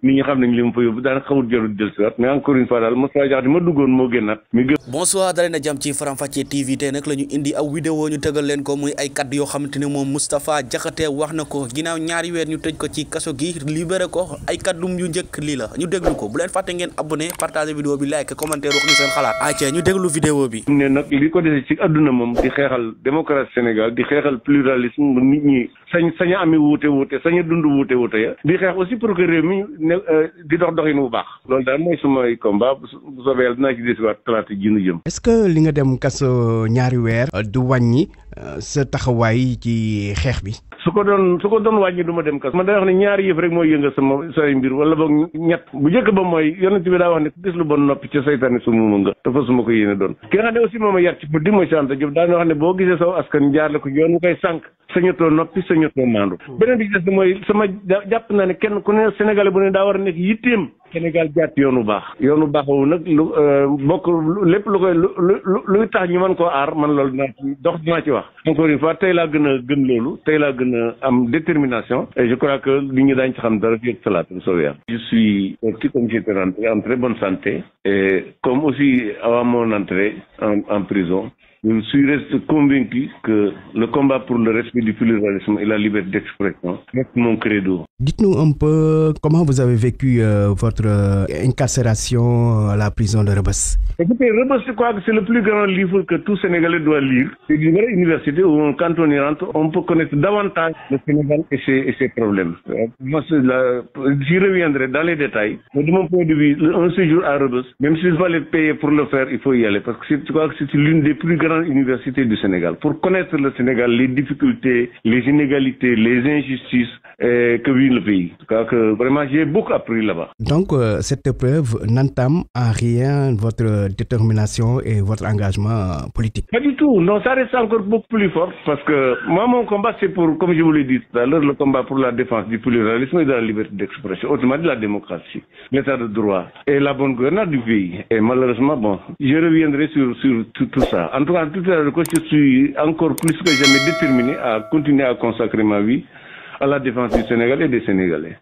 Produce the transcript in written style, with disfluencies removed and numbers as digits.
nit ñi xam nañ li ma fa yóbbu daanaka xamul jarul dellusiwaat mais encore une fois daal Moustapha Diakhaté ma duggoon moo génnaat mi gën. bonsoir dalee na jàmm ci Faram Facce TV tey nag la ñu indi aw vidéo ñu tegal leen ko muy ay kaddu yoo xamante ne moom Moustapha Diakhaté wax na ko ginnaaw ñaari weer ñu tëj ko ci kaso gi libéré ko ay kaddum yu njëkk lii la ñu déglu ko bu leen fàtte ngeen abonné partager vidéo bi like commentaire wax ñu seen xalaat ayca ñu déglu vidéo bi. ne nag li ko dese ci adduna moom di xeexal démocratie Sénégal di xeexal pluralisme nit ñi sañ a ami wuute sañ a dund wuute ya di xeex aussi pour que réew mi ne di doxin bu baax loolu daal mooy sumay combat bu soobee yàlla dinaa ci desiwaat talaata ji nu jëm. est-ce que li nga dem kaso ñaari weer du wàññi sa taxawaay ci xeex bi. su ko doon wàññi du ma dem kaso. man day wax ne ñaari yëf rek mooy yëngal say mbir wala boog ñett bu njëkk ba mooy yonent bi daa wax ne ku gis lu bon noppi ca saytaane su mu nga dafa su ma ko yéene doon ki nga xam ne aussi moom a yar ci di mooy Cheikh Anta Diop daa wax ne boo gisee saw askan jaarle ko yoon mu koy sànq sañatoo noppi sañatoo maandu beneen bi ci des mooy sama jàpp naa ne kenn ku ne Sénégalais bu ne daa war a nekk yitteem Sénégal jàpp yoonu baax woowu nag lu bokk lépp lu koy luy tax ñu mën koo aar man loolu dinaa ci wax encore une fois tey laa gën a gëm loolu tey laa gën a am détermination et je crois que li ñu daañu ci xam dara fii ak salaat bu soobee yàlla. Je suis sorti comme j'étais rentré en très bonne santé et comme aussi avant mon entrée en prison. Je suis resté convaincu que le combat pour le respect du pluralisme et la liberté d'expression reste mon credo. Dites-nous un peu comment vous avez vécu votre incarcération à la prison de Rebeuss. Écoutez, Rebeuss, je crois que c'est le plus grand livre que tout Sénégalais doit lire. C'est une vraie université où, quand on y rentre, on peut connaître davantage le Sénégal et ses problèmes. Moi, j'y reviendrai dans les détails. Mais de mon point de vue, un séjour à Rebeuss, même s'il fallait payer pour le faire, il faut y aller. Parce que je crois que c'est l'une des plus grandes universités du Sénégal. Pour connaître le Sénégal, les difficultés, les inégalités, les injustices que vit le pays. Je crois que vraiment, j'ai beaucoup appris là-bas. Donc, cette épreuve n'entame en rien votre détermination et votre engagement politique? Pas du tout. Non, ça reste encore beaucoup plus fort parce que moi, mon combat, c'est pour, comme je vous l'ai dit tout à l'heure, le combat pour la défense du pluralisme et de la liberté d'expression, autrement de la démocratie, l'état de droit et la bonne gouvernance du pays. Et malheureusement, bon, je reviendrai sur tout ça. En tout cas, je suis encore plus que jamais déterminé à continuer à consacrer ma vie à la défense du Sénégal et des Sénégalais.